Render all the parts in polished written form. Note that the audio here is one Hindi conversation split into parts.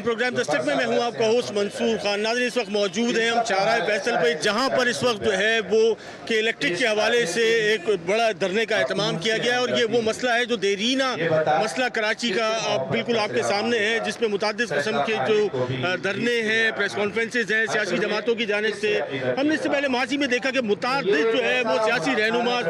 प्रोग्राम दस्तक में मैं हूं आपका होस्ट मंसूर खान। नाज़रीन, इस वक्त मौजूद हैं हम चौराहे फैसल पे, जहां पर इस वक्त जो है वो कि इलेक्ट्रिक के हवाले से एक बड़ा धरने का एहतमाम किया गया है। और ये वो मसला है जो देरीना मसला कराची का बिल्कुल आपके सामने है, जिसमें मुतादिद किस्म के जो धरने हैं, प्रेस कॉन्फ्रेंसेज हैं सियासी जमातों की जानिब से। हमने इससे पहले माजी में देखा कि मुतादिद जो है वो सियासी रहनुमा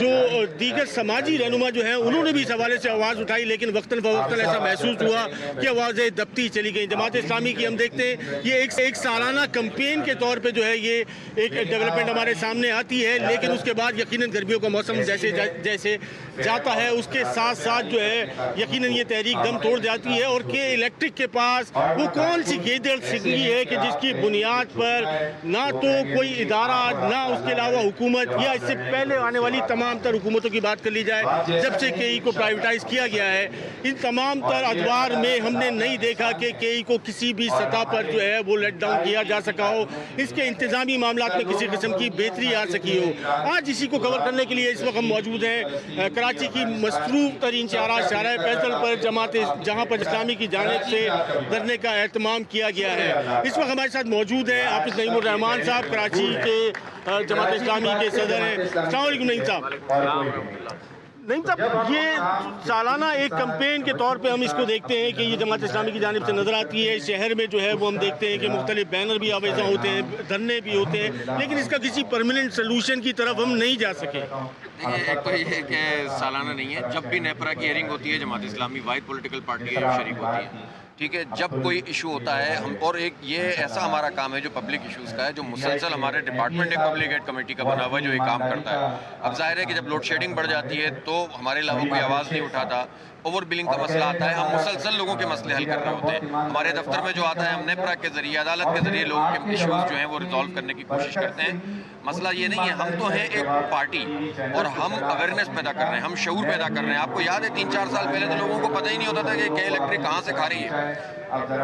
जो दीगर समाजी रहनुमा जो हैं उन्होंने भी इस हवाले से आवाज़ उठाई, लेकिन वक्तन फ़वक्तन ऐसा महसूस हुआ कि आवाज़ें दबती चली गई। जमात इस्लामी की हम देखते हैं ये एक सालाना कैंपेन के तौर पे जो है ये एक डेवलपमेंट हमारे सामने आती है, लेकिन उसके बाद यकीनन गर्मियों का मौसम जैसे जैसे जाता है उसके साथ साथ जो है यकीनन ये तहरीक दम तोड़ जाती है। और के इलेक्ट्रिक के पास वो कौन सी गेदड़ सिंगी है कि जिसकी बुनियाद पर ना तो कोई इदारा, ना उसके अलावा हुकूमत या इससे पहले आने वाली तमाम तर हुकूमतों की बात कर ली जाए, जब से केई को प्राइवेटाइज किया गया है, इन तमाम तर अदवार में हमने नहीं देखा कि केई को किसी भी सतह पर जो है वो लेट डाउन किया जा सका हो, इसके इंतजामी मामला में किसी किस्म की बेहतरी आ सकी हो। आज इसी को कवर करने के लिए इस वक्त हम मौजूद हैं कराची की मसरूफ तरीन चौराहे फैसल पर, जहाँ पर इस्लामी की जानिब से धरने का एहतमाम किया गया है। इस वक्त हमारे साथ मौजूद हैं हाफिज नईमुर रहमान साहब, कराची के जमात इस्लामी के सदर हैं। अस्सलाम वालेकुम नईम साहब। नहीं साहब, ये सालाना एक कैंपेन के तौर पे हम इसको देखते हैं कि ये जमात इस्लामी की जानिब से नज़र आती है। शहर में जो है वो हम देखते हैं कि मुख्तलिफ बैनर भी आवेज़ा होते हैं, धरने भी होते हैं, लेकिन इसका किसी परमानेंट सोल्यूशन की तरफ हम नहीं जा सके। देखिए, एक तो ये कि सालाना नहीं है, जब भी नेपरा की हियरिंग होती है Jamaat Islami wide political party शरीक होती है, ठीक है। जब कोई इशू होता है हम, और एक ये ऐसा हमारा काम है जो पब्लिक इश्यूज़ का है, जो मुसलसल हमारे डिपार्टमेंट एक पब्लिक एड कमेटी का बना हुआ है जो ये काम करता है। अब जाहिर है कि जब लोड शेडिंग बढ़ जाती है तो हमारे अलावा कोई आवाज़ नहीं उठाता, ओवर बिलिंग का मसला आता है, हम मुसलसल लोगों के मसले हल कर रहे होते हैं। हमारे दफ्तर में जो आता है हम नेपरा के जरिए, अदालत के जरिए लोगों के इश्यूज़ जो हैं वो रिजॉल्व करने की कोशिश करते हैं। मसला ये नहीं है, हम तो हैं एक पार्टी और हम अवेयरनेस पैदा कर रहे हैं, हम शऊर पैदा कर रहे हैं। आपको याद है 3-4 साल पहले तो लोगों को पता ही नहीं होता था कि के इलेक्ट्रिक कहाँ से खा रही है,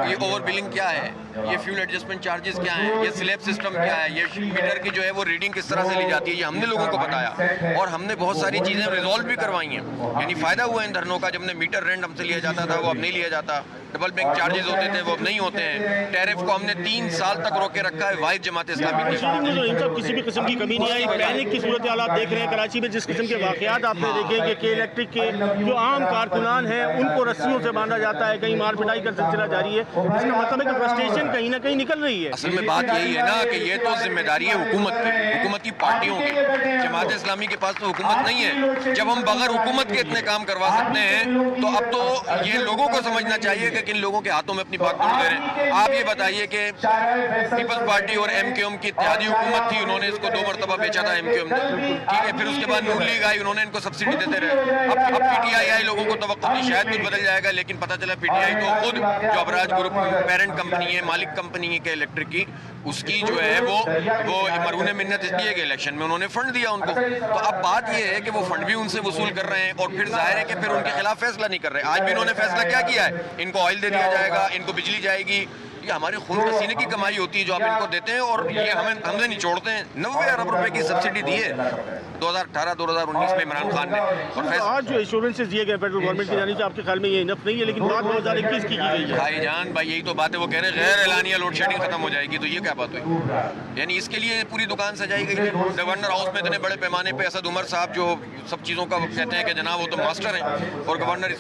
ये ओवर बिलिंग क्या है, ये फ्यूल एडजस्टमेंट चार्जेस क्या हैं, ये स्लैब सिस्टम क्या है, ये मीटर की जो है वो रीडिंग किस तरह से ली जाती है, ये हमने लोगों को बताया और हमने बहुत सारी चीज़ें रिजॉल्व भी करवाई हैं। यानी फ़ायदा हुआ इन धरनों का। जब हमने मीटर रेंट हमसे लिया जाता था वो अब नहीं लिया जाता, डबल बैंक चार्जेस होते थे वो अब नहीं होते हैं, टैरिफ को हमने 3 साल तक रोके रखा है वाहिद जमात इस्लामी की। किसी भी किस्म की कमी नहीं आई। पैनिक की सूरत हाल आप देख रहे हैं कराची में, जिस किस्म के वाकयात आपने देखे कि इलेक्ट्रिक के जो आम कारकुनान हैं उनको रस्सियों से बांधा जाता है, कहीं मार पिटाई का सिलसिला जारी है। इसका मतलब है कि फ्रस्ट्रेशन कहीं ना कहीं निकल रही है। असल में बात यही है ना कि ये तो जिम्मेदारी है हुकूमत की पार्टियों की। जमात इस्लामी के पास तो हुकूमत नहीं है। जब हम बगैर हुकूमत के इतने काम करवा सकते हैं तो अब तो ये लोगों को समझना चाहिए कि किन लोगों के हाथों में अपनी बात तोड़ दे रहे हैं। आप ये बताइए कि पीपल्स पार्टी और एमक्यूएम की इत्तेहादी हुकूमत थी, उन्होंने इसको 2 मरतबा बेचा था एमक्यूएम ने, ठीक है। फिर उसके बाद नून लीग आई, उन्होंने इनको सब्सिडी देते रहे। अब पीटीआई आई, लोगों को तवक्कुह थी शायद कुछ बदल जाएगा, लेकिन पता चला पीटीआई तो खुद जो अबराज ग्रुप पेरेंट कंपनी है, मालिक कंपनी है के इलेक्ट्रिक की, उसकी जो है वो मरहून मिन्नत इसलिए कि इलेक्शन में उन्होंने फंड दिया उनको। तो अब बात ये है कि वो फंड भी उनसे वसूल कर रहे हैं और फिर जाहिर है कि फिर उनके खिलाफ फैसला नहीं कर रहे। आज भी इन्होंने फैसला क्या किया है, इनको ऑयल दे दिया जाएगा, इनको बिजली जाएगी। ये हमारे खून पसीने की कमाई होती है जो आप इनको देते हैं और ये हमसे निचोड़ते हैं। 90 अरब रुपए की सब्सिडी दी है 2018-2019 में इमरान खान ने। और आज जो इंश्योरेंस दिए गए फेडरल गवर्नमेंट की जानिब से, आपके ख्याल में ये इनफ नहीं है, लेकिन बात 2021 की गई है। भाईजान भाई यही तो बात है, वो कह रहे हैं गैर एलानिया लोड शेडिंग खत्म हो जाएगी, तो ये क्या बात हुई? यानी इसके लिए पूरी दुकान सजाई गई थी। गवर्नर हाउस में इतने बड़े पैमाने पे असद उमर साहब जो सब चीज़ों का कहते हैं कि जनाब वो तो मास्टर हैं, और गवर्नर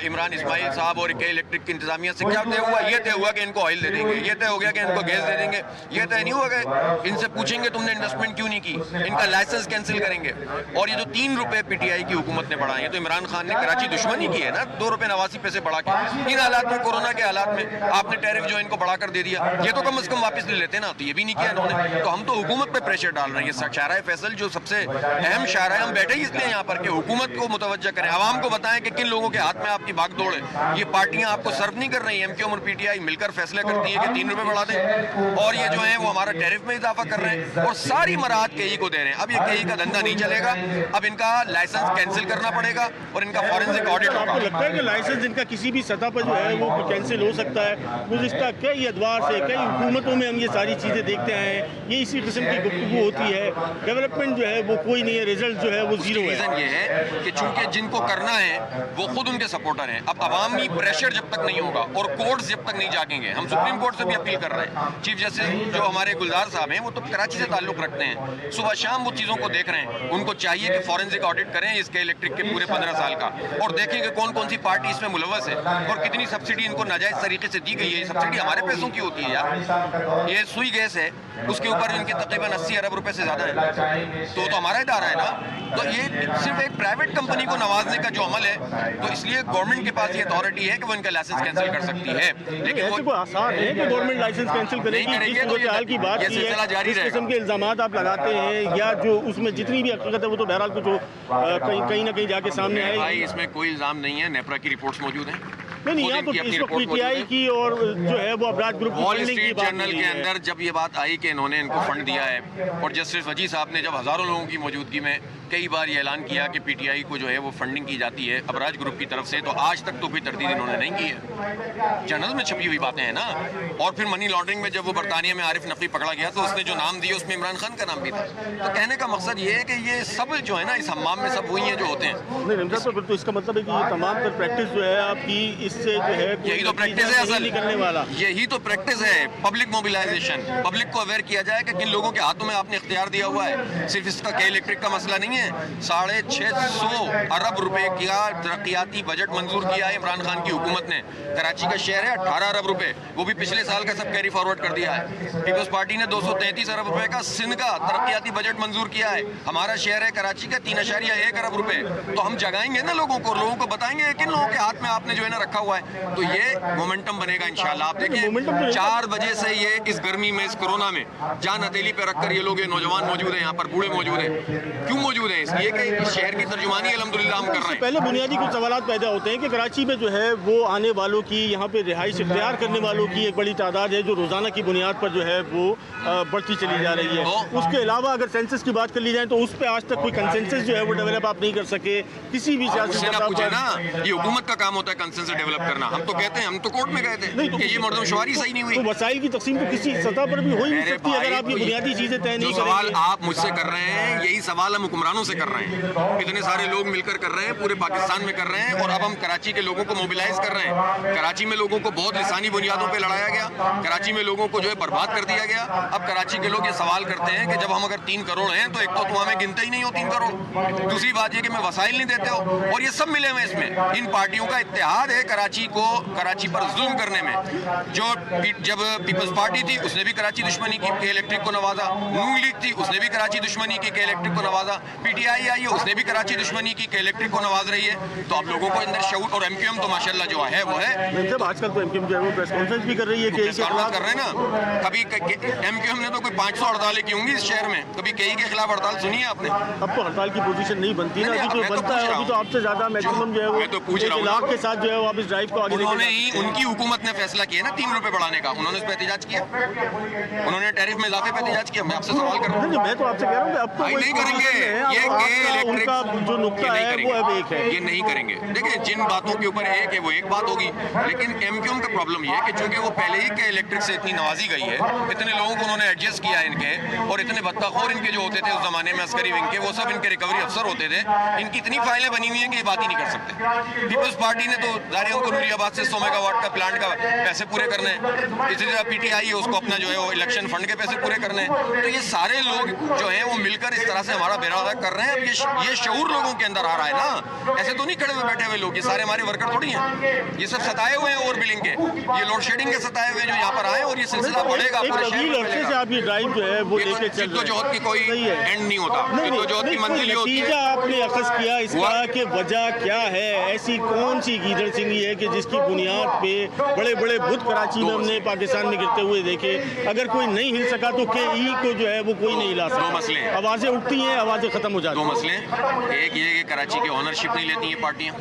इमरान इस्माइल साहब और के इलेक्ट्रिक की इंतजामिया से क्या तय हुआ? ये तय हुआ कि इनको ऑयल दे देंगे, ये तय हो गया कि इनको गैस दे देंगे, ये तय नहीं हुआ कि इनसे पूछेंगे तुमने इन्वेस्टमेंट क्यों नहीं की, इनका लाइसेंस कैंसिल करेंगे। और ये जो 3 रुपए पीटीआई की हुकूमत ने बढ़ाए हैं, तो इमरान खान ने कराची दुश्मनी की है ना, 2 रुपए 89 पैसे बढ़ा के। इन हालात में, कोरोना के हालात में आपने टैरिफ जो इनको बढ़ाकर दे दिया, ये तो कम से कम वापस ले लेते ना, तो ये भी नहीं किया इन्होंने। तो हम तो हुकूमत पे प्रेशर डाल रहे हैं। ये शाहराए फैसल जो सबसे अहम शाहरा है, हम बैठे ही इसलिए यहाँ पर कि हुकूमत को मुतवज्जा करें, आवाम को बताएं कि किन लोगों के हाथ में आपकी भागदौड़ है। ये पार्टियां आपको सर्व नहीं कर रही, एमक्यूएम और पीटीआई मिलकर फैसला फैसले करती है कि 3 रुपए बढ़ा दें, और ये जो है वो हमारा टैरिफ में इजाफा कर रहे हैं और सारी मराहत केई को दे रहे हैं। अब ये केई का धंधा नहीं चलेगा, अब इनका लाइसेंस कैंसिल करना पड़ेगा और इनका फॉरेंसिक ऑडिट होगा। आपको लगता है कि लाइसेंस इनका किसी भी सतह पर जो है वो कैंसिल हो सकता है? गुज़िश्ता कई अदवार से कई हुकूमतों में हम ये सारी चीज़ें देखते आए हैं, ये इसी किस्म की गुफ्तगू होती है, डेवलपमेंट जो है वो कोई नहीं है, रिजल्ट जो है वो जीरो है। रीज़न ये है कि चूंकि जिनको करना है वो खुद उनके सपोर्टर हैं। अब अवामी प्रेशर जब तक नहीं होगा और कोर्ट्स जब तक नहीं जागेंगे, हम सुप्रीम कोर्ट से भी अपील कर रहे हैं, चीफ जस्टिस जो हमारे गुलजार साहब हैं वो तो कराची से ताल्लुक रखते हैं, सुबह शाम वो चीज़ों को देख रहे हैं, उनको चाहिए कि फॉरेंसिक ऑडिट करें इसके इलेक्ट्रिक के पूरे 15 साल का और देखें कि कौन कौन सी पार्टी इसमें मुलव्वस है और कितनी सब्सिडी इनको नाजायज़ तरीके से दी गई है। ये सब्सिडी हमारे पैसों की होती है यार। ये सुई गैस है, उसके ऊपर इनके तकरीबन 80 अरब रुपए से ज़्यादा है, तो हमारा इदारा है ना। तो ये सिर्फ एक प्राइवेट कंपनी को नवाजने का जो अमल है, तो इसलिए गवर्नमेंट के पास ये अथॉरिटी है कि वो इनका लाइसेंस कैंसिल कर सकती है। लेकिन वो आसान है कि गवर्नमेंट लाइसेंस कैंसिल करेगी? नहीं करेंगे तो हाल की बात ये सिलसिला जारी इस रहेगा। किस्म के इल्जामात आप लगाते हैं या जो उसमें जितनी भी हकीकत है वो तो बहरहाल कुछ कहीं ना कहीं जाके सामने आएगी। भाई इसमें कोई इल्जाम नहीं है, नेपरा की रिपोर्ट्स मौजूद हैं। नहीं, यहाँ तो इस वक्त पीटीआई की और जो है वो अपराध ग्रुप वॉल स्ट्रीट जर्नल के अंदर जब ये बात आई कि इन्होंने इनको फंड दिया है और जस्टिस वजी साहब ने जब हज़ारों लोगों की मौजूदगी में कई बार ये ऐलान किया कि पीटीआई को जो है वो फंडिंग की जाती है अपराध ग्रुप की तरफ से, तो आज तक तो कोई तरदीद इन्होंने नहीं की है। जर्नल में छपी हुई बातें हैं ना। और फिर मनी लॉन्ड्रिंग में जब वो बरतानिया में आरिफ नकवी पकड़ा गया तो उसने जो नाम दिया उसमें इमरान खान का नाम भी था। तो कहने का मकसद ये है कि ये सब जो है ना इस हम्माम में सब वही हैं जो होते हैं। नहीं, तो इसका मतलब है कि ये तमाम तर प्रैक्टिस जो है आपकी इससे जो है यही तो प्रैक्टिस है असल, निकलने वाला यही तो प्रैक्टिस है। पब्लिक मोबिलाइजेशन, पब्लिक को अवेयर किया जाए कि किन लोगों के हाथों में आपने इख्तियार दिया हुआ है। सिर्फ इसका के इलेक्ट्रिक का मसला नहीं है, 650 अरब रुपए का तरक्याती बजट मंजूर किया है इमरान खान की हुकूमत ने। कराची का शेयर है 18 अरब रुपए, वो भी पिछले साल का सब कैरी फॉरवर्ड कर दिया है। पीपल्स पार्टी ने 233 अरब रुपए का सिंध का तरक्याती बजट मंजूर किया है। हमारा शेयर है कराची का 3.1 अरब रुपए। तो हम जगाएंगे ना लोगों को बताएंगे किन लोगों के हाथ में आपने जो है ना रखा हुआ है, तो ये मोमेंटम बनेगा इंशाल्लाह। आप देखिए 4 बजे से ये इस गर्मी में, इस कोरोना में जान हथेली पे रखकर ये लोग, ये नौजवान मौजूद हैं, यहाँ पर बूढ़े मौजूद हैं। क्यों मौजूद हैं? इसलिए कि इस शहर की तर्जुमानी अल्हम्दुलिल्लाह हम कर रहे हैं। पहले बुनियादी कुछ सवाल पैदा होते हैं कि कराची में जो है वो आने वालों की, यहाँ पे रिहाइश इख्तियार करने वालों की एक बड़ी तादाद है जो रोजाना की बुनियाद पर जो है वो बढ़ती चली जा रही है। उसके अलावा अगर सेंसस की बात कर ली जाए तो उस पर आज तक कोई कंसेंसस जो है वो डेवलप आप नहीं कर सके किसी भी सियासी ना। ये हुकूमत का काम होता है कंसेंसस डेवलप करना। हम तो कहते हैं, हम तो कोर्ट में गए थे कि ये मर्दमशुमारी सही नहीं हुई। तो वसाइल की तकसीम तो किसी सतह पर भी हो ही नहीं सकती अगर आप ये बुनियादी चीजें तय नहीं करेंगे। सवाल आप मुझसे कर रहे हैं, यही सवाल हम हुक्मरानों से कर रहे हैं। इतने सारे लोग मिलकर कर रहे हैं, पूरे पाकिस्तान में कर रहे हैं, और अब हम कराची के लोगों को मोबिलाइज कर रहे हैं। कराची में लोगों को बहुत लिसानी बुनियादों पे लड़ाया गया, कराची में लोगों को जो है बर्बाद कर दिया गया। अब कराची के लोग ये सवाल करते हैं कि जब हम अगर 3 करोड़ हैं तो एक तो तुम हमें गिनते ही नहीं हो 3 करोड़, दूसरी बात ये कि मैं वसाइल नहीं देते हो, और ये सब मिले हुए इसमें। इन पार्टियों का इत्तेहाद है कराची पर जुल्म करने में। जो जब पीपल्स पार्टी थी उसने भी कराची दुश्मनी की के इलेक्ट्रिक को नवाजा, नून लीग थी उसने भी कराची दुश्मनी की के इलेक्ट्रिक को नवाजा, पीटीआई आई है उसने भी कराची दुश्मनी की के इलेक्ट्रिक को नवाज रही है। तो आप लोगों को अंदर शऊर, और एमक्यूएम तो माशाल्लाह जो है वो है। जब आजकल तो एमक्यूएम जो है वो प्रेस कॉन्फ्रेंस भी कर रही है कि कर रहे हैं ना। कभी एमक्यूएम ने तो कोई 500 हड़तालें की होंगी इस शहर में, कभी कई के खिलाफ हड़ताल सुनी है आपने? अब तो हड़ताल की पोजीशन नहीं बनती ना, अभी तो बनता है। अभी तो आपसे ज्यादा मैक्सिमम जो है वो तो पूछ रहा हूं लाख के साथ जो है वो आप इस ड्राइव को आगे उन्होंने ही, उनकी हुकूमत ने फैसला किया ना 3 रुपए बढ़ाने का, उन्होंने उस पर एहतजाज किया, उन्होंने टैरिफ में इजाफे पर एहतजाज किया। मैं आपसे सवाल कर रहा हूं। मैं तो आपसे कह रहा हूं कि अब तो नहीं करेंगे ये इलेक्ट्रिक जो नुक्ता है वो अब एक है, ये नहीं करेंगे। देखिए जिन बातों के ऊपर एक है वो एक बात होगी, लेकिन एमक्यूएम का प्रॉब्लम ये है कि चूंकि वो पहले ही के इलेक्ट्रिक से इतनी नवाजी गई है, इतने लोगों को उन्होंने एडजस्ट किया है इनके, और इतने बदतखोर इनके जो होते थे उस जमाने में अस्करी विंग के, वो सब इनके रिकवरी अफसर होते थे। इनकी इतनी फाइलें बनी हुई हैं कि ये बात ही नहीं कर सकते। पीपल्स पार्टी ने तो जाहिर है उनको नूरियाबाद से 100 मेगावाट का प्लांट का पैसे पूरे करने हैं, इसी तरह पीटीआई है उसको अपना जो है वो इलेक्शन फंड के पैसे पूरे करने हैं। तो ये सारे लोग जो है वो मिलकर इस तरह से हमारा बेरादा कर रहे हैं। अब ये शऊर लोगों के अंदर आ रहा है ना, ऐसे तो नहीं खड़े हुए बैठे हुए लोग, ये सारे हमारे वर्कर थोड़ी हैं। ये सब सताए हुए हैं ओवर बिलिंग के, ये लोड शेडिंग के सताए हुए जो यहाँ पर आए, और ये सिलसिला बढ़ेगा पूरे शहर में। आप ये ड्राइव जो है वो लेके चल रहे हैं, जोहद की कोई एंड नहीं होता, जोहद की मंजिल ही होती है। आपने अखज़ किया इसका कि वजह क्या है, ऐसी कौन सी गीदड़ सिंगी है कि जिसकी बुनियाद पे बड़े बड़े बुत कराची में हमने पाकिस्तान में गिरते हुए देखे। अगर कोई नहीं हिल सका तो KE को जो है वो कोई नहीं हिला सकता। दो मसले हैं। आवाज़ें उठती हैं, आवाज़ें ख़त्म हो जाती दो हैं। मसले हैं। एक ये कि कराची की ऑनरशिप नहीं लेती हैं पार्टियां।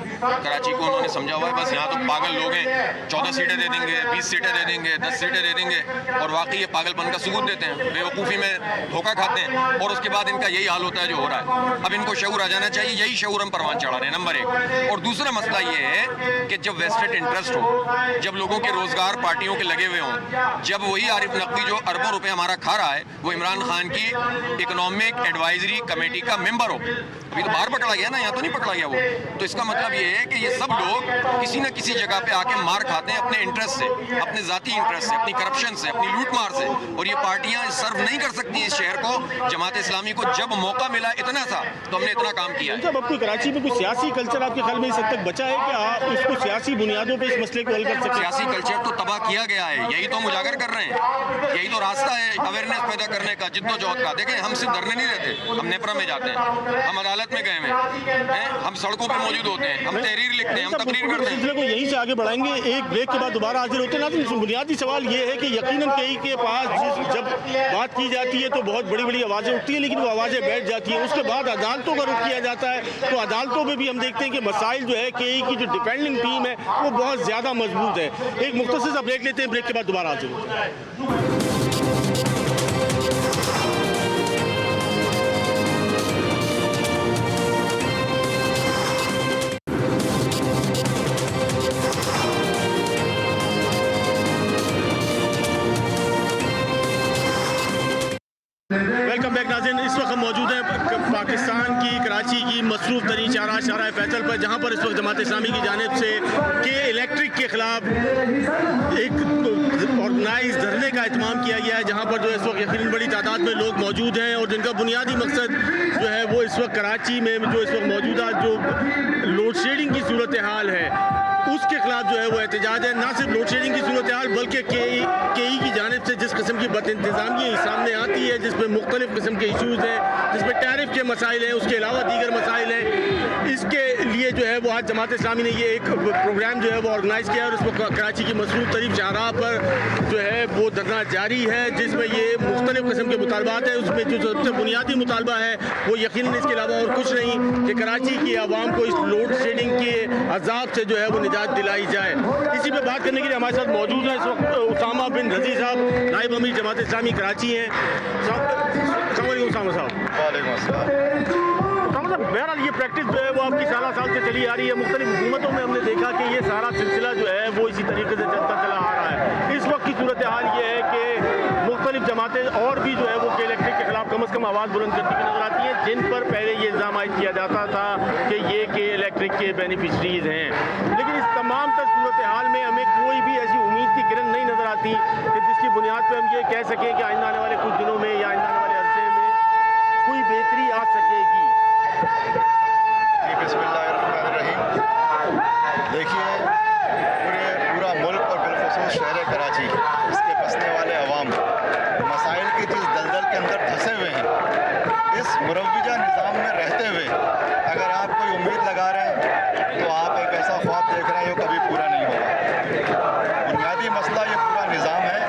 कराची को उन्होंने समझा हुआ है बस यहाँ तो पागल लोग हैं, 14 सीटें दे देंगे, 20 सीटें दे देंगे, 10 सीटें दे देंगे, और वाकई ये पागलपन का सबूत देते हैं, बेवकूफ़ी में धोखा खाते हैं, और उसके बाद इनका यही हाल होता है जो हो रहा है। अब इनको शऊर आ जाना चाहिए, यही शऊर हम परवान चढ़ा रहे हैं, नंबर 1। और दूसरा मसला ये है कि जब वेस्टेड इंटरेस्ट हो, जब लोगों के रोजगार पार्टियों के लगे हुए हों, जब वही आरिफ नकवी जो अरबों रुपए हमारा खा रहा है वो इमरान खान की इकोनॉमिक एडवाइजरी कमेटी का मेंबर हो, अभी तो बाहर पकड़ा गया ना, यहाँ तो नहीं पकड़ा गया वो। तो इसका मतलब ये है कि ये सब लोग किसी न किसी जगह पे आके मार खाते हैं अपने इंटरेस्ट से, अपने जाती इंटरेस्ट से, अपनी करप्शन से, अपनी लूट मार से, और ये पार्टियां सर्व नहीं कर सकती इस शहर को। जमात इस्लामी को जब मौका मिला इतना सा तो हमने इतना काम किया है। जब आपको कराची में कुछ सियासी कल्चर आपके ख्याल में इस हद तक बचा है कि आप उसको सियासी बुनियादों पे इस मसले को हल कर सकें? सियासी कल्चर तो तबाह किया गया है, यही तो हम उजागर कर रहे हैं, यही तो रास्ता है अवेयरनेस पैदा करने का, जिद्दोजहद का। देखें, हम सिर्फ धरने नहीं देते, हम नेपरा में जाते हैं, हम अदालत में गए हैं, हम सड़कों पे मौजूद होते हैं, हम तहरीर लिखते हैं, हम तकरीर करते हैं। सिलसिले को यहीं से आगे बढ़ाएंगे, एक ब्रेक के बाद दोबारा हाजिर होते हैं। ना बुनियादी सवाल ये है कि यकीनन KE के पास जब बात की जाती है तो बहुत बड़ी बड़ी आवाज़ें उठती हैं, लेकिन वो आवाज़ें बैठ जाती हैं। उसके बाद अदालतों का रुख किया जाता है, तो अदालतों में भी हम देखते हैं कि मसाइल जो है KE की जो डिफेंडिंग टीम है वो बहुत ज़्यादा मजबूत है। एक मुख्तसर सा ब्रेक लेते हैं, ब्रेक के बाद दोबारा हाजिर होते हैं। वेलकम बैक नाज़रीन, इस वक्त हम मौजूद हैं पाकिस्तान की कराची की मसरूफ़ तरीन शाहराह फैसल पर, जहाँ पर इस वक्त जमात इस्लामी की जानिब से इलेक्ट्रिक के ख़िलाफ़ एक ऑर्गेनाइज धरने का एहतमाम किया गया है, जहाँ पर जो इस वक्त यकीनन बड़ी तादाद में लोग मौजूद हैं और जिनका बुनियादी मकसद जो है वो इस वक्त कराची में जो इस वक्त मौजूदा जो लोड शेडिंग की सूरत हाल है उसके खिलाफ जो है वो एहतजाज है। ना सिर्फ लोड शेडिंग की सूरत हाल बल्कि KE की जानिब से जिस किस्म की बदइंतज़ामी सामने आती है, जिसमें मुख्तलिफ किस्म के इशूज़ हैं, जिसमें टैरिफ के मसाइल हैं, उसके अलावा दीगर मसाइल हैं, इसके लिए जो है वो आज जमात इस्लामी ने ये एक प्रोग्राम जो है वो ऑर्गेनाइज़ किया और उसमें कराची की मसरूफ़ तरीन शाहराह पर जो है वो धरना जारी है, जिसमें ये मुख्तलिफ किस्म के मुतालबात हैं। उसमें जो सबसे बुनियादी मुतालबा है वो यकीनन इसके अलावा और कुछ नहीं कि कराची की आवाम को इस लोड शेडिंग के अजाब से जो है वो निजात दिलाई जाए। इसी पे बात करने के लिए हमारे साथ मौजूद हैं इस वक्त उसामा बिन रजी साहब, नायब अमीर जमात इस्लामी कराची हैं। उसामा साहब, बहरहाल ये प्रैक्टिस जो है वो आपकी साल से चली आ रही है, मुख्तलिफ हुकूमतों में हमने देखा कि ये सारा सिलसिला जो है वो इसी तरीके से चलता चला आ रहा है। इस वक्त की सूरत हाल ये है कि मुख्तलिफ जमातें और भी जो है वो इलेक्ट्रिक के खिलाफ कम अज़ कम आवाज़ बुलंद करती हुई नजर आती हैं, जिन पर पहले ये इल्ज़ाम आयद किया जाता था कि ये इलेक्ट्रिक के बेनिफिशरीज हैं। लेकिन इस तमाम तर सूरत हाल में हमें कोई भी ऐसी उम्मीद की किरण नहीं नज़र आती कि जिसकी बुनियाद पर हम ये कह सकें कि आइंदा आने वाले कुछ दिनों में या आइंदा आने वाले अरसे में कोई बेहतरी आ सकेगी। बिस्मिल्लाहिर्रहमानिर्रहीम। देखिए, पूरा मुल्क और बिलखुसूस शहर कराची, इसके बसने वाले अवाम मसाइल की जिस दलदल के अंदर धंसे हुए हैं, इस मुरव्वजा निज़ाम में रहते हुए अगर आप कोई उम्मीद लगा रहे हैं तो आप एक ऐसा ख्वाब देख रहे हैं जो कभी पूरा नहीं होगा। बुनियादी मसला ये पूरा निज़ाम है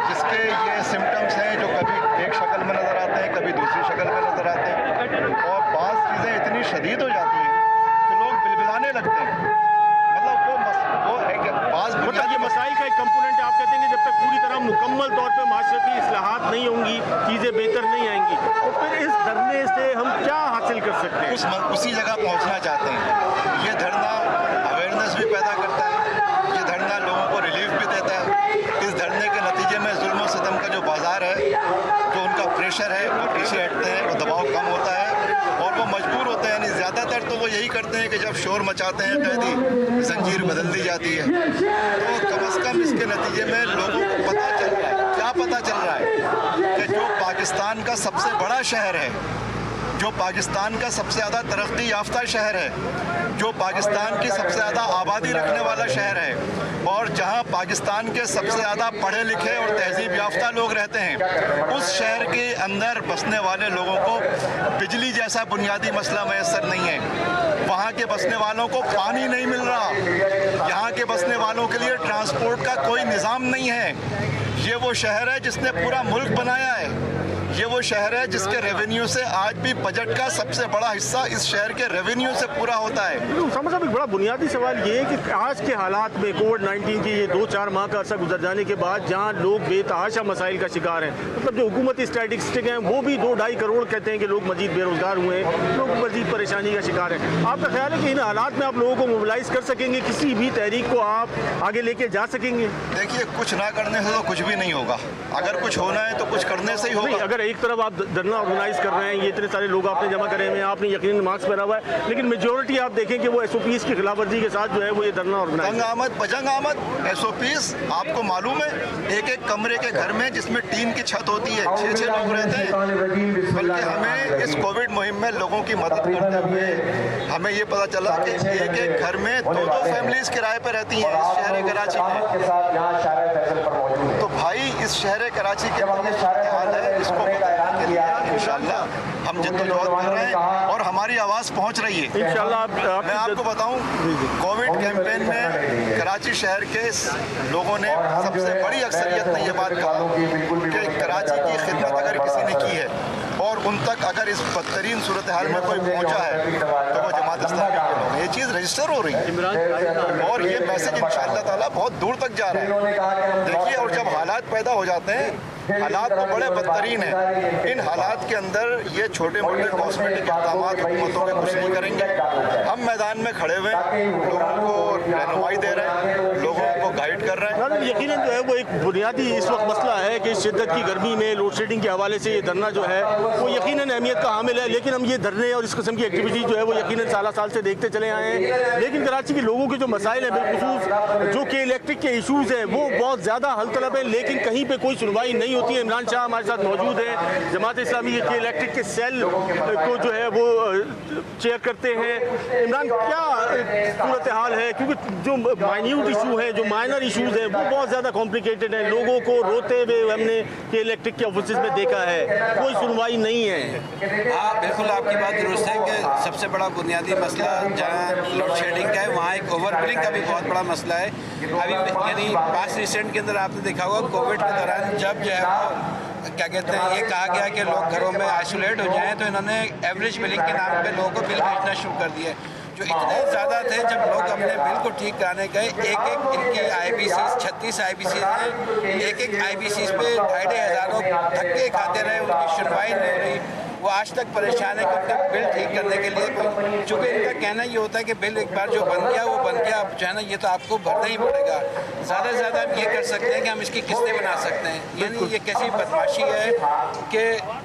जिसके ये सिम्टम्स हैं जो कभी एक शक्ल में नज़र आते हैं, कभी दूसरी शक्ल में नज़र आते हैं, और बाज़ चीज़ें इतनी शदीद हो जाती हैं कि लोग बिलबिलाने लगते हैं। मतलब ये मसाइल का एक कंपोनेंट है। आप कहते हैं कि जब तक पूरी तरह मुकम्मल तौर पे माशरती इस्लाहात नहीं होंगी, चीज़ें बेहतर नहीं आएंगी, तो फिर इस धरने से हम क्या हासिल कर सकते हैं? उसी जगह पहुंचना चाहते हैं। ये धरना अवेयरनेस भी पैदा करता है, ये धरना लोगों को रिलीफ भी देता है। इस धरने के नतीजे में जुल्म और सितम का जो बाजार है, जो उनका प्रेशर है, वो पीछे हटते हैं, वो दबाव कम होता है और वो मजबूर होते हैं। यानी ज़्यादातर तो वो यही करते हैं कि जब शोर मचाते हैं कैदी जंजीर बदल दी जाती है। तो कम अज़ कम इसके नतीजे में लोगों को पता चल रहा है, क्या पता चल रहा है कि जो पाकिस्तान का सबसे बड़ा शहर है, जो पाकिस्तान का सबसे ज़्यादा तरक्की याफ्ता शहर है, जो पाकिस्तान की सबसे ज़्यादा आबादी रखने वाला शहर है और जहां पाकिस्तान के सबसे ज़्यादा पढ़े लिखे और तहजीब याफ्ता लोग रहते हैं, उस शहर के अंदर बसने वाले लोगों को बिजली जैसा बुनियादी मसला मैसर नहीं है। वहाँ के बसने वालों को पानी नहीं मिल रहा, यहाँ के बसने वालों के लिए ट्रांसपोर्ट का कोई निज़ाम नहीं है। ये वो शहर है जिसने पूरा मुल्क बनाया है। ये वो शहर है जिसके रेवेन्यू से आज भी बजट का सबसे बड़ा हिस्सा इस शहर के रेवेन्यू से पूरा होता है। समझ एक बड़ा बुनियादी सवाल ये है कि आज के हालात में कोविड-19 के ये 2-4 माह का अर्सा गुजर जाने के बाद जहाँ लोग बेतहाशा मसाइल का शिकार हैं, मतलब जो हुकूमती स्टैटिस्टिक हैं वो भी 2-2.5 करोड़ कहते हैं कि लोग मजीद बेरोजगार हुए हैं, लोग मजीद परेशानी का शिकार हैं। आपका ख्याल है कि इन हालात में आप लोगों को मोबिलाइज कर सकेंगे, किसी भी तहरीक को आप आगे लेके जा सकेंगे? देखिए, कुछ ना करने से तो कुछ भी नहीं होगा। अगर कुछ होना है तो कुछ करने से ही होगा। अगर एक तरफ आप धरना ऑर्गेनाइज कर रहे हैं, ये इतने सारे लोग आपने जमा करे हुए हैं, आपने यकीनन मास्क पहना हुआ है, लेकिन मेजोरिटी आप देखें कि वो SOPs की खिलाफवर्जी के साथ जो है वो ये धरना ऑर्गेनाइज। जंग आमद बजंग आमद SOPs आपको मालूम है, एक एक कमरे के घर में जिसमें टीन की छत होती है 6-6 लोग रहते हैं। बल्कि हमें इस कोविड मुहिम में लोगों की मदद करते हुए हमें ये पता चला कि एक एक घर में 2-2 फैमिलीज किराए पर रहती हैं इस शहर कराची में। तो भाई इस शहर कराची के अंदर ये हाल है, इसको बताने के लिए इंशाल्लाह हम जद्दोजहद कर रहे हैं और हमारी आवाज़ पहुंच रही है इंशाल्लाह। मैं आपको बताऊं, कोविड कैंपेन में कराची शहर के लोगों ने सबसे बड़ी अक्सरियत ने ये बात कहा कि कराची की खिदमत अगर किसी ने की है और उन तक अगर इस बदतरीन सूरत हाल में कोई पहुंचा है तो वो जमात इस्लामी के लोग हैं। ये चीज़ रजिस्टर हो रही है और ये मैसेज इंशाअल्लाह ताला बहुत दूर तक जा रहा है। देखिए, और जब हालात पैदा हो जाते हैं, हालात तो बड़े बदतरीन हैं, इन हालात के अंदर ये छोटे मोटे कॉस्मेटिक इक़दाम हुकूमतों के कुछ नहीं करेंगे। हम मैदान में खड़े हुए लोगों को रहनुमाई दे रहे हैं, लोगों को गाइड कर रहे हैं। यकीनन जो है वो एक बुनियादी इस वक्त मसला है कि शिद्दत की गर्मी में लोड शेडिंग के हवाले से ये धरना जो है वो यकीनन अहमियत का हामिल है, लेकिन हम ये धरने और इस किस्म की एक्टिविटी जो है वो यकीनन साल से देखते चले आए हैं। लेकिन कराची के लोगों के जो मसाइल हैं, बिलखुसूस जो कि इलेक्ट्रिक के इशूज़ हैं, वो बहुत ज़्यादा हल तलब है, लेकिन कहीं पर कोई सुनवाई नहीं होती है। इमरान शाह हमारे साथ मौजूद है, जमात इस्लामी के इलेक्ट्रिक के सेल को जो है वो चेयर करते हैं। इमरान, क्या सूरत हाल है? क्योंकि जो माइन्यूट इशू है, जो माइनर इशूज़ हैं, वो बहुत ज़्यादा कॉम्प्लिकेटेड है। लोगों को रोते हुए हमने के इलेक्ट्रिक के ऑफिस में देखा है, कोई सुनवाई नहीं है। हाँ, बिल्कुल आपकी बात दुरुस्त है कि सबसे बड़ा बुनियादी मसला जहाँ लोड शेडिंग का है, वहाँ एक ओवर बिलिंग का भी बहुत बड़ा मसला है। अभी यानी पास रिसेंट के अंदर आपने देखा होगा कोविड के दौरान जब जो है वो क्या कहते हैं, ये कहा गया कि लोग घरों में आइसोलेट हो जाएं, तो इन्होंने एवरेज बिलिंग के नाम पे लोगों को बिल भेजना शुरू कर दिया, जो इतने ज़्यादा थे। जब लोग अपने बिल को ठीक कराने गए, एक इनकी IBCs 36 IBCs हैं, एक IBCs पे 2,500 लोग धक्के खाते रहे, उनकी सुनवाई नहीं हो रही। वो आज तक परेशान है कि उनका बिल ठीक करने के लिए कोई, चूँकि इनका कहना ये होता है कि बिल एक बार जो बन गया वो बन गया, अब जो है ना ये तो आपको भरना ही पड़ेगा। ज़्यादा से ज़्यादा हम ये कर सकते हैं कि हम इसकी किस्तें बना सकते हैं। यानी ये कैसी बदमाशी है कि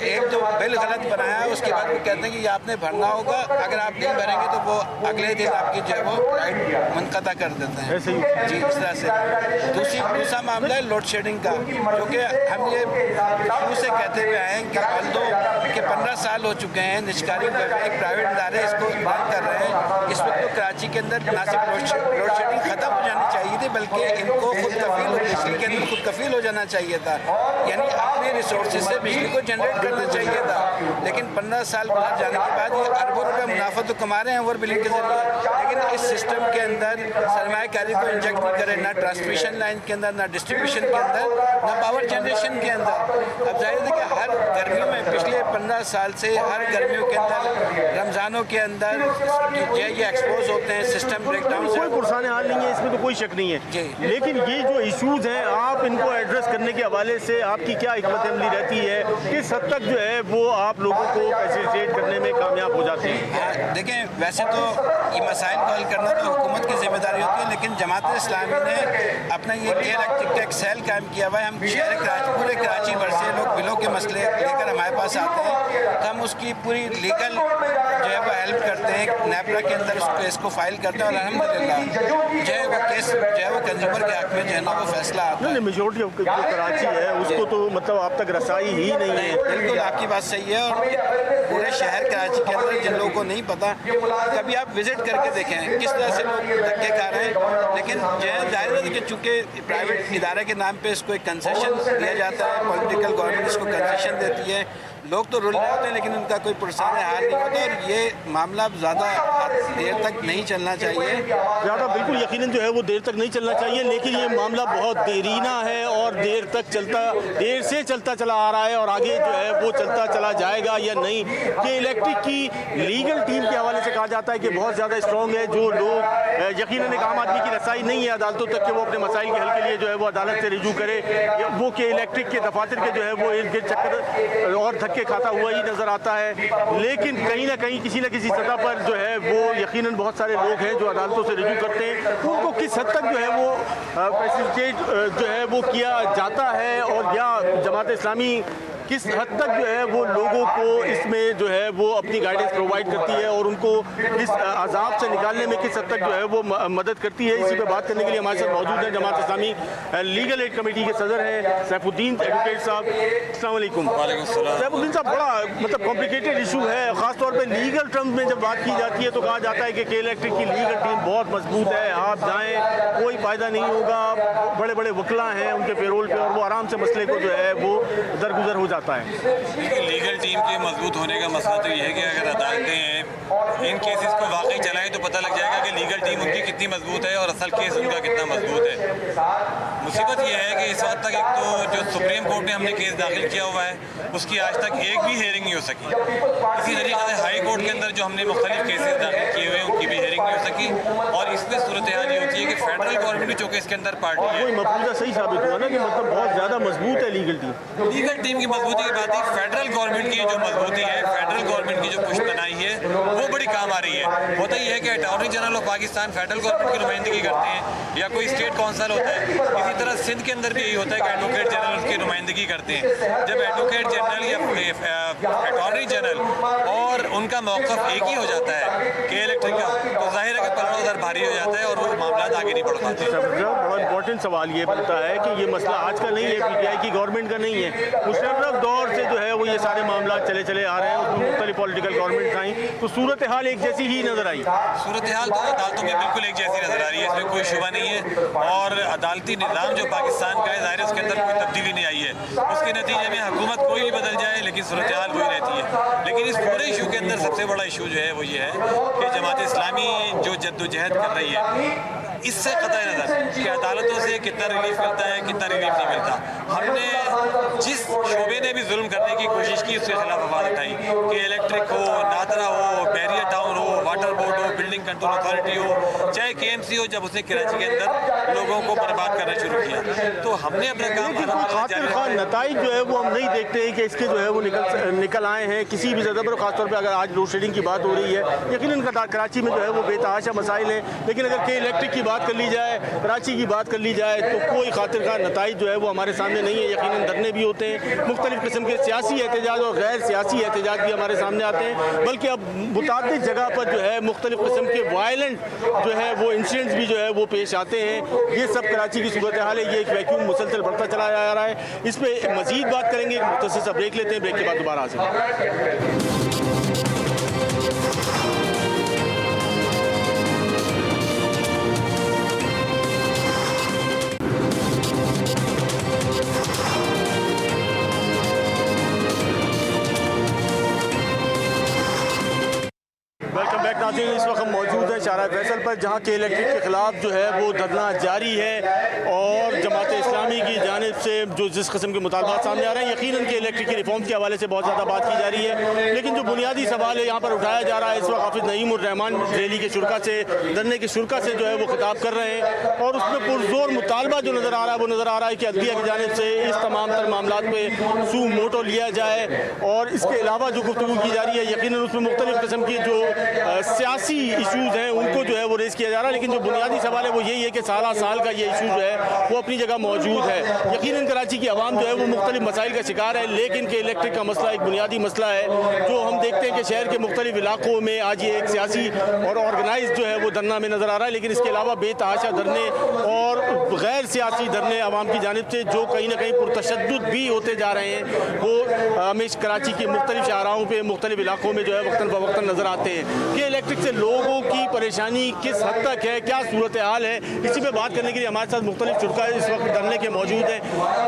एक जो बिल गलत बनाया है उसके बाद वो कहते हैं कि ये आपने भरना होगा, अगर आप नहीं भरेंगे तो वो अगले दिन आपकी जो है वो राइट मुनक़ता कर देते हैं। जी, इस तरह से। दूसरा मामला है लोड शेडिंग का, जो कि हम ये शुरू से कहते हुए आए हैं कि ऑल्दो कि 15 साल हो चुके हैं निष्कारी एक प्राइवेट इदारे इसको रन कर रहे हैं। इस वक्त तो कराची के अंदर ना सिर्फ लोड शेडिंग ख़त्म हो जानी चाहिए थी, बल्कि इनको खुद कफील बिजली के अंदर खुद कफील हो जाना चाहिए था, यानी अपने रिसोर्सेज से बिजली को जनरेट करना चाहिए था। लेकिन 15 साल गुजर जाने के बाद ये अरबों रुपये मुनाफा तो कमा रहे हैं ओवर बिलिंग के जरिए, लेकिन इस सिस्टम के अंदर सरमायाकारी को इंजेक्ट नहीं करें, ना ट्रांसमिशन लाइन के अंदर, ना डिस्ट्रीब्यूशन के अंदर, ना पावर जनरेशन के अंदर। अब जाहिर है कि हर गर्मियों में पिछले 15 साल से हर गर्मियों के अंदर, रमज़ानों के अंदर ये एक्सपोज होते हैं सिस्टम ब्रेकडाउन से। कोई पुरसाने हाल नहीं है, इसमें तो कोई शक नहीं है, लेकिन ये जो इश्यूज़ हैं आप इनको एड्रेस करने के हवाले से आपकी क्या हिकमत अमली रहती है? किस हद तक जो है वो आप लोगों को फैसिलिटेट करने में कामयाब हो जाते हैं? देखें, वैसे तो ये मसाइल को हल करना तो हुकूमत की जिम्मेदारी होती है, लेकिन जमात इस्लामी ने अपना ये इलेक्ट्रिक का एक सेल कायम किया हुआ है। हम शहर कराची, पूरे कराची भर से लोग बिलों के मसले लेकर हमारे पास आते हैं, तो हम उसकी पूरी लीगल जो है वो हेल्प करते हैं, नेपरा के अंदर उसको केस को फाइल करते हैं और अल्हम्दुलिल्लाह जो है वो केस जो है वो कंज्यूमर के हक में जो है ना वो फैसला आता है। मेजोरिटी ऑफ जो कराची है उसको तो मतलब आप तक रसाई ही नहीं है। बिल्कुल आपकी बात सही है, और पूरे शहर कराची के अंदर जिन लोगों को नहीं पता, कभी आप विजिट करके देखें किस तरह से लोग धक्के खा रहे हैं। लेकिन जो है जाहिर है कि चूँकि प्राइवेट इदारे के नाम पे इसको एक कंसेशन दिया जाता है, पॉलिटिकल गवर्नमेंट इसको कंसेशन देती है, लोग तो रुल रहे होते हैं लेकिन उनका कोई पुरसाने हाल नहीं होता, और ये मामला अब ज़्यादा देर तक नहीं चलना चाहिए। ज़्यादा बिल्कुल यकीनन जो है वो देर तक नहीं चलना चाहिए, लेकिन ये मामला बहुत देरीना है और देर से चलता चला आ रहा है और आगे जो है वो चलता चला जाएगा या नहीं। कि इलेक्ट्रिक की लीगल टीम के हवाले से कहा जाता है कि बहुत ज़्यादा स्ट्रॉन्ग है, जो लोग यकीनन एक आम आदमी की रसाई नहीं है अदालतों तक कि वो अपने मसाइल के हल के लिए जो है वो अदालत से रिजू करे, वो कि इलेक्ट्रिक के दफातर के जो है वो इर्द गिर्द चक्कर और धक्के खाता हुआ ही नज़र आता है। लेकिन कहीं ना कहीं किसी न किसी सतह पर जो है वो यकीनन बहुत सारे लोग हैं जो अदालतों से रिजू करते हैं, उनको किस हद तक जो है वो फैसिलिटेट जो है वो किया जाता है और या जमात इस्लामी किस हद तक जो है वो लोगों को इसमें जो है वो अपनी गाइडेंस प्रोवाइड करती है और उनको इस अजाब से निकालने में किस हद तक जो है वो मदद करती है। इसी पे बात करने के लिए हमारे साथ मौजूद हैं Jamaat Islami legal aid committee के सदर हैं सैफुद्दीन एडवोकेट साहब। अस्सलाम वालेकुम। सैफुद्दीन साहब, बड़ा मतलब कॉम्प्लिकेटेड इशू है, ख़ासतौर पर लीगल टर्म्स में जब बात की जाती है तो कहा जाता है कि के इलेक्ट्रिक की लीगल टीम बहुत मजबूत है, आप जाएँ कोई फ़ायदा नहीं होगा, बड़े बड़े वकला हैं उनके पेरोल पे और वो आराम से मसले को जो है वो दरगुजर हो जाता है। लीगल टीम के मजबूत होने का मसला तो ये है कि अगर अदालतें इन केसेस को वाकई चलाएं तो पता लग जाएगा कि लीगल टीम उनकी कितनी मजबूत है और असल केस उनका कितना मजबूत है। मुसीबत ये है कि इस वक्त तक एक तो जो सुप्रीम कोर्ट में हमने केस दाखिल किया हुआ है उसकी आज तक एक भी हेयरिंग नहीं हो सकी। इसी तरीके से हाई कोर्ट के अंदर जो हमने मुख्तलिफ केसेस दाखिल किए हुए हैं उनकी भी हेयरिंग नहीं हो सकी। और इसमें सूरत हाल ये होती है कि फेडरल गवर्नमेंट भी चूँकि इसके अंदर पार्टी है, कोई मफरूजा सही साबित हुआ ना कि मतलब बहुत ज़्यादा मजबूत है लीगल टीम। लीगल टीम की मजबूती की बात है, फेडरल गवर्नमेंट की जो मजबूती है, फेडरल गवर्नमेंट की जो पुश्तनाई है वो बड़ी काम आ रही है। होता ही है कि attorney general of Pakistan federal government की नुमाइंदगी करते हैं या कोई स्टेट काउंसिल होता है, इसी तरह सिंध के अंदर भी यही होता है कि एडवोकेट जनरल उसकी नुमाइंदगी करते हैं। जब एडवोकेट जनरल या अटॉर्नी जनरल और उनका मौक़िफ़ एक ही हो जाता है कि इलेक्ट्रिक का, तो जाहिर है कि पलड़ा उधर भारी हो जाता है और वो मामला आगे नहीं बढ़ पाते। बड़ा इंपॉर्टेंट सवाल ये बनता है कि ये मसला आज का नहीं है, पीटीआई की गवर्नमेंट का नहीं है, मुशर्रफ दौर से जो है वो ये सारे मामला चले आ रहे हैं, उसमें मुख्तलिफ पॉलिटिकल गवर्नमेंट आई तो सूरत हाल एक जैसी ही नज़र आई। सूरत हाल तो अदालतों में बिल्कुल एक जैसी नज़र आ रही है, इसमें कोई शुबा नहीं है। और अदालती निज़ाम जो पाकिस्तान का है ज़ाहिर है उसके अंदर कोई तब्दीली नहीं आई है, उसके नतीजे में हुकूमत कोई भी बदल जाए लेकिन सूरत हाल वही रहती है। लेकिन इस पूरे इशू के अंदर सबसे बड़ा इशू जो है वो ये है कि जमात इस्लामी जो जद्दोजहद कर रही है इससे कतई नज़र कि अदालतों से कितना रिलीफ मिलता है कितना रिलीफ नहीं मिलता। हमने जिस शोबे ने भी जुल्म करने की कोशिश की उसके खिलाफ आवाज़ उठाई कि इलेक्ट्रिक हो, नादरा हो, बैरियर टाउन हो, वाटर बोर्ड हो, बिल्डिंग कंट्रोल अथॉरिटी हो, चाहे KMC हो, जब उसने कराची के अंदर लोगों को बर्बाद करना शुरू किया तो हमने अपना काम नताइज जो है वो हम नहीं देखते हैं कि इसके जो है वो निकल आए हैं किसी भी जगह पर। खासतौर पर अगर आज लोड शेडिंग की बात हो रही है, यकीनन कराची में जो है वो बेतहाशा मसाइल हैं, लेकिन अगर के इलेक्ट्रिक की बात कर ली जाए, कराची की बात कर ली जाए तो कोई खातिर का नताइज जो है वो हमारे सामने नहीं है। यकीनन धरने भी होते हैं, मुख्तलिफ किस्म के सियासी एहतजाज और गैर सियासी एहतजाज भी हमारे सामने आते हैं, बल्कि अब मुतादिद जगह पर जो है मुख्तलिफ किस्म के वायलेंट जो है वो इंसिडेंट्स भी जो है वो पेश आते हैं। ये सब कराची की सूरत हाल है, ये एक वैक्यूम मुसलसल बढ़ता चला जा रहा है। इस पर मजीद बात करेंगे, मुख्तसर सा ब्रेक लेते हैं, ब्रेक के बाद दोबारा हाजिर। वेलकम बैक नाज़रीन, इस वक्त हम मौजूद हैं शाहराह फैसल पर, जहाँ के इलेक्ट्रिक के ख़िलाफ़ जो है वो धरना जारी है और जमात इस्लामी की जानिब से जो जिस किस्म के मुतालबात सामने आ रहे हैं, यकीनन के इलेक्ट्रिक की रिफॉर्म्स के हवाले से बहुत ज़्यादा बात की जा रही है, लेकिन जो बुनियादी सवाल है यहाँ पर उठाया जा रहा है, इस वक्त हाफिज़ नईम उर रहमान रैली के शुरा से, धरने के शुरा से जो है वो खिताब कर रहे हैं और उसमें पुरजोर मुतालबा जो नज़र आ रहा है वो नज़र आ रहा है कि अदलिया की जानिब से इस तमाम तर मामलात पर सू मोटो लिया जाए। और इसके अलावा जो गुफ्तगू की जा रही है, यकीनन उसमें मुख्तलिफ किस्म की जो सियासी इशूज़ हैं उनको जो है वो रेज़ किया जा रहा है, लेकिन जो बुनियादी सवाल है वो यही है कि साल का ये इशू जो है वो अपनी जगह मौजूद है। यकीनन कराची की आवाम जो है वो मुख्तलिफ मसाइल का शिकार है, लेकिन के इलेक्ट्रिक का मसला एक बुनियादी मसला है जो हम देखते हैं कि शहर के मुख्तलिफ इलाकों में आज ये एक सियासी और ऑर्गेनाइज जो है वो धरना में नज़र आ रहा है, लेकिन इसके अलावा बेतहाशा धरने और गैर सियासी धरने आवाम की जानिब से जो कहीं ना कहीं पुरतशद्दुद भी होते जा रहे हैं वो हमें कराची की मुख्तलिफ शाहराहों पर मुख्तलिफ इलाकों में जो है वक्तन फ़वक्तन नज़र आते हैं। कि इलेक्ट्रिक से लोगों की परेशानी किस हद तक है, क्या सूरत हाल है, इसी पे बात करने के लिए हमारे साथ मुख्तलिफ शुरा इस वक्त धरने के मौजूद हैं।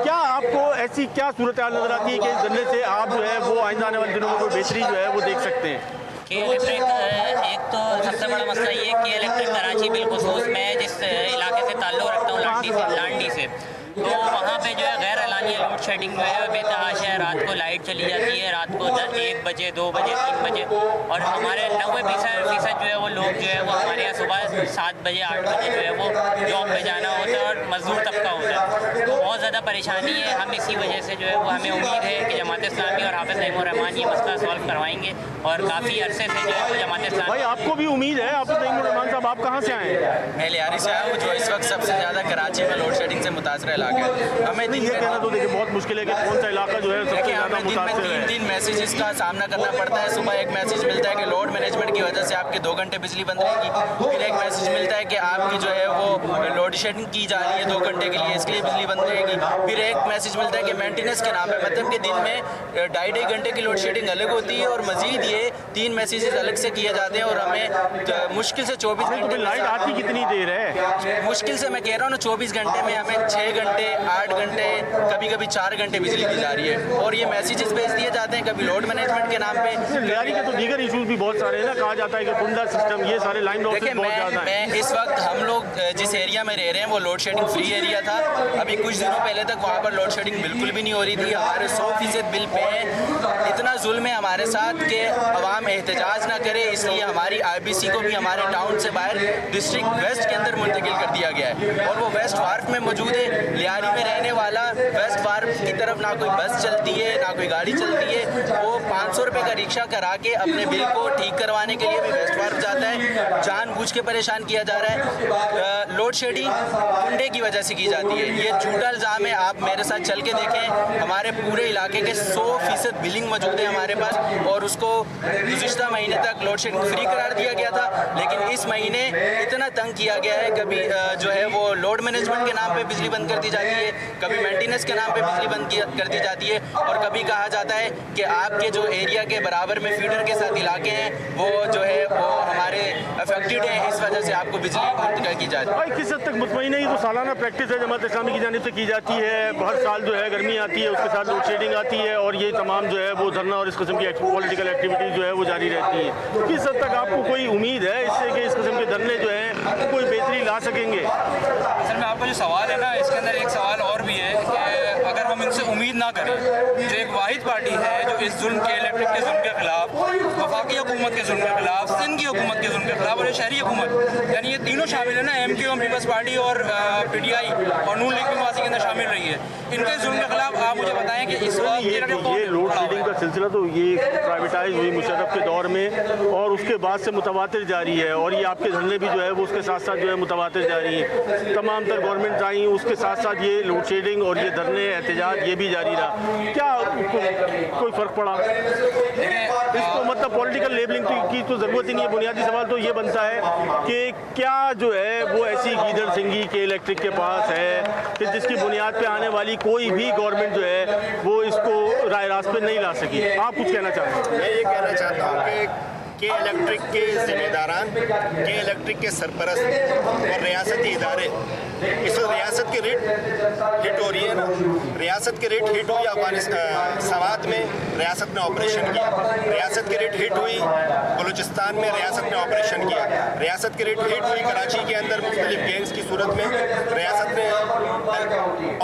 क्या आपको ऐसी क्या सूरत हाल नज़र आती है कि इस धरने से आप जो है वो आइंदा आने वाले दिनों में कोई बेहतरी जो है वो देख सकते हैं? के इलेक्ट्रिक एक तो सबसे बड़ा मसला ये है कि इलेक्ट्रिक कराची बिलखुसूस मैं जिस इलाके से ताल्लुक़ रखता हूँ लांडी से, तो वहाँ पे जो है गैर एलानिया लोड शेडिंग जो है बेतहाशा है। रात को लाइट चली जाती है, रात को 1 बजे 2 बजे 3 बजे, और हमारे 90% जो है वो लोग जो है वो हमारे यहाँ सुबह 7 बजे 8 बजे जो है वो जॉब पे जाना होता है और मजदूर तबका होता है, तो बहुत ज़्यादा परेशानी है। हम इसी वजह से जो है वो हमें उम्मीद है कि जमात इस्लामी और हाफिज़ नईमुर रहमान ये मसला सॉल्व करवाएंगे, और काफ़ी अरसे से जो है वो जमात इस्लामी। भाई आपको भी उम्मीद है? हाफिज़ नईमुर रहमान साहब आप कहाँ से आए हैं? मैं लियारी से आया हूँ, जो इस वक्त सबसे ज़्यादा कराची में लोड शेडिंग से मुतासर इलाका है। हमें दिन ये कहना तो देखिए बहुत मुश्किल है कि कौन सा इलाका जो है सबसे ज़्यादा मुतासर है। 3 मैसेजेस का सामना करना पड़ता है। सुबह एक मैसेज मिलता है कि लोड मैनेजमेंट की वजह से आपके 2 घंटे बिजली बंद रहेगी, फिर एक मैसेज मिलता है कि आपकी जो है वो लोड शेडिंग की जा रही है 2 घंटे के लिए, इसके लिए बिजली बंद रहेगी, फिर एक मैसेज मिलता है कि मेंटेनेंस के नाम पे, मतलब कि दिन में 2.5 घंटे की लोड शेडिंग अलग होती है, और मजीद ये 3 मैसेजेस अलग से किए जाते हैं, और हमें मुश्किल से 24 घंटे। लाइट आती कितनी देर है? मुश्किल से मैं कह रहा हूँ ना 24 घंटे में हमें 6 घंटे 8 घंटे कभी कभी 4 घंटे बिजली दी जा रही है, और ये मैसेजेस भेज दिए जाते हैं कभी लोड मैनेजमेंट के नाम पे। लियारी के तो दीगर इशूज भी बहुत सारे हैं ना, कहा जाता है कि कुंडा सिस्टम, ये सारे लाइन लॉसेस बहुत ज़्यादा हैं। मैं इस वक्त हम लोग जिस एरिया में रह रहे हैं वो लोड शेडिंग फ्री एरिया था। अभी कुछ दिनों पहले तक वहाँ पर लोड शेडिंग बिल्कुल भी नहीं हो रही थी। हमारे 100% बिल पे है। इतना जुल्म है हमारे साथ कि अवाम एहतजाज ना करे, इसलिए हमारी IBC को भी हमारे टाउन से बाहर डिस्ट्रिक्ट वेस्ट के अंदर मुंतकिल कर दिया गया है, और वो वेस्ट वार्फ में मौजूद है। लियारी में रहने वाला वेस्ट वार्फ की तरफ ना कोई बस चलती है ना कोई गाड़ी चलती है, वो 500 रुपये का रिक्शा करा के अपने बिल को ठीक करवाने के लिए भी वेस्ट वार्फ जाता है। जानबूझ के परेशान किया जा रहा है। लोड शेडिंग कुंडे की वजह से की जाती है, ये झूठा इल्ज़ाम है। आप मेरे साथ चल के देखें, हमारे पूरे इलाके के 100% बिलिंग मौजूद है हमारे पास, और उसको गुज़िश्ता महीने तक लोड शेडिंग फ्री करार दिया गया था, लेकिन इस महीने इतना तंग किया गया है। कभी जो है वो लोड मैनेजमेंट के नाम पे बिजली बंद कर दी जाती है, कभी मेंटेनेंस के नाम पे बिजली बंद कर दी जाती है, और कभी कहा जाता है कि आपके जो एरिया के बराबर में फीडर के साथ इलाके हैं वो जो है वो हमारे अफेक्टेड हैं, इस वजह से आपको बिजली मुंतकिल की जाती है। भाई किस हद तक मुतमईन है? ये तो सालाना प्रैक्टिस है जमात इस्लामी की जानिब से की जाती है। हर साल जो है गर्मी आती है, उसके साथ लोड शेडिंग आती है, और ये तमाम जो है वो धरना और इस किस्म की पॉलिटिकल एक्टिविटीज़ जो है वो जारी रहती है। किस हद तक आपको कोई उम्मीद है इससे कि इस किस्म के धरने जो है कोई बेहतरी ला सकेंगे? असल में आपका जो सवाल है ना, इसके अंदर एक सवाल और भी है कि अगर हम इनसे उम्मीद ना करें, जो एक वाहिद पार्टी है जो इस जुल्म के, इलेक्ट्रिक के जुल्म के खिलाफ, वफाकी हुकूमत के जुल्म के खिलाफ, सिंध की हुकूमत के जुल्म के खिलाफ, और शहरी हुकूमत, यानी ये तीनों शामिल है ना, MQ पीपल्स पार्टी और PTI और नून लीग नवाज़ी के अंदर शामिल रही है। इनके जुल्म के खिलाफ आप मुझे बताएं कि इस वक्त ये लोड शेडिंग का सिलसिला तो ये प्राइवेटाइज हुई मुशर्रफ के दौर में, और उसके बाद से मुतवातिर जारी है, और ये आपके धरने भी जो है वो उसके साथ साथ जो है मुतवातिर जारी है। तमाम तर गवर्नमेंट आई, उसके साथ साथ ये लोड शेडिंग और ये धरने एहतजाज ये भी जारी रहा। क्या कोई फ़र्क पड़ा इसको? मतलब पॉलिटिकल लेबलिंग की तो ज़रूरत ही नहीं है। बुनियादी सवाल तो ये बनता है कि क्या जो है वो ऐसी गीदड़ सिंगी के इलेक्ट्रिक के पास है कि जिसकी बुनियाद पे आने वाली कोई भी गवर्नमेंट जो है वो इसको राय रास्त पे नहीं ला सकी? आप कुछ कहना चाहते हैं? मैं ये कहना चाहता हूँ कि इलेक्ट्रिक के ज़िम्मेदारान, के इलेक्ट्रिक के सरपरस्त और रियासती इदारे, इस रियासत की रेट हिट हो रही है ना, रियासत की रेट हिट हुई अफगानिस्तान सवात में, रियासत ने ऑपरेशन किया। रियासत की रेट हिट हुई बलूचिस्तान में, रियासत ने ऑपरेशन किया। रियासत की रेट हिट हुई कराची के अंदर मुख्तलिफ गैंग्स की सूरत में, रियासत ने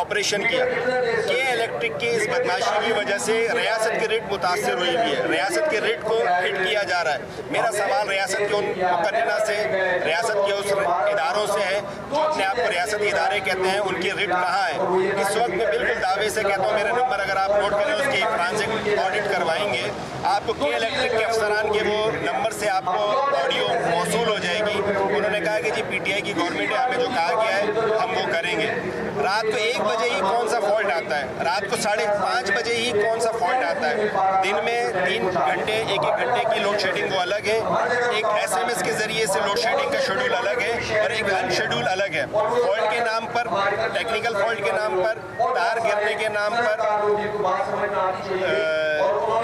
ऑपरेशन किया। के इलेक्ट्रिक की इस बदमाशी की वजह से रियासत की रेट मुतासर हुई हुई है, रियासत की रेट को हिट किया जा रहा है। मेरा सवाल रियासत के उन मुकर्रिना से, रियासत के उस इदारों से है जो अपने आप को रियासती इदारे कहते हैं, उनकी रिट कहाँ है? इस वक्त मैं बिल्कुल दावे से कहता हूँ, मेरे नंबर अगर आप नोट करें, उसकी फॉरेंसिक ऑडिट करवाएंगे आपको, के इलेक्ट्रिक के अफसरान के वो नंबर से आपको ऑडियो मौसूल हो जाएगी। उन्होंने कहा कि जी PTI की गवर्नमेंट है, हमें जो कहा गया है हम वो करेंगे। रात को 1 बजे ही कौन सा फॉल्ट आता है? रात को 5:30 बजे ही कौन सा फॉल्ट आता है? दिन में 3 घंटे 1-1 घंटे की लोड शेडिंग वो अलग है, एक SMS के जरिए से लोड शेडिंग का शेड्यूल अलग है, और एक अनशेड्यूल अलग है। फॉल्ट के नाम पर, टेक्निकल फॉल्ट के नाम पर, तार गिरने के नाम पर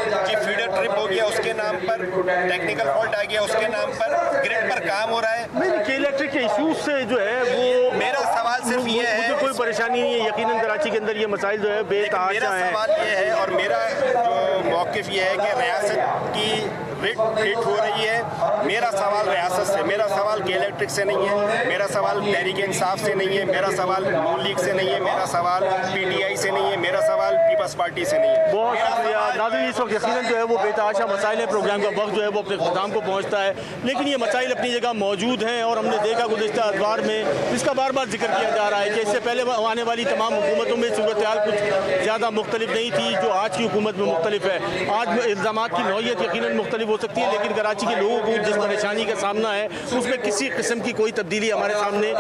कि फीडर ट्रिप हो गया उसके नाम पर, टेक्निकल फॉल्ट आ गया उसके नाम पर, ग्रिड पर काम हो रहा है। नहीं, के इलेक्ट्रिक के इशूज से जो है वो मेरा सवाल सिर्फ ये है, मुझे कोई परेशानी नहीं है। यकीनन कराची के अंदर ये मसाइल जो है मेरा बेतहाशा है। सवाल ये है और मेरा जो मौक़िफ़ ये है कि रियासत की रिट हिट हो रही है। मेरा सवाल रियासत से, मेरा सवाल के इलेक्ट्रिक से नहीं है, मेरा सवाल तहरीक इंसाफ से नहीं है, मेरा सवाल नून लीग से नहीं है, मेरा सवाल PTI से नहीं है, मेरा सवाल पीपल्स पार्टी से नहीं है। बहुत शुक्रिया नाज़रीन। इस वक्त यकीनन जो है वो बेतहाशा मसाइल है, प्रोग्राम का वक्त जो है वो अपने ख़त्म को पहुँचता है, लेकिन ये मसाइल अपनी जगह मौजूद हैं और हमने देखा गुज़िश्ता अखबार में इसका बार बार जिक्र किया जा रहा है कि इससे पहले आने वाली तमाम हुकूमतों में सूरत हाल कुछ ज़्यादा मुख्तलिफ नहीं थी जो आज की हुकूमत में मुख्तलिफ है। आज इल्ज़ामात की नौइयत यकीनन मुख्तलिफ हो सकती है, लेकिन कराची के लोगों को जिस परेशानी का सामना है उसमें किसी किस्म की कोई तब्दीली हमारे सामने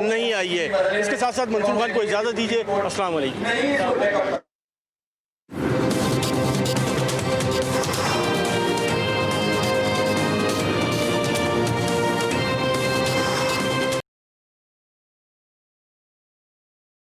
नहीं आई है। इसके साथ साथ मंसूर खान को इजाज़त दीजिए। अस्सलाम वालेकुम।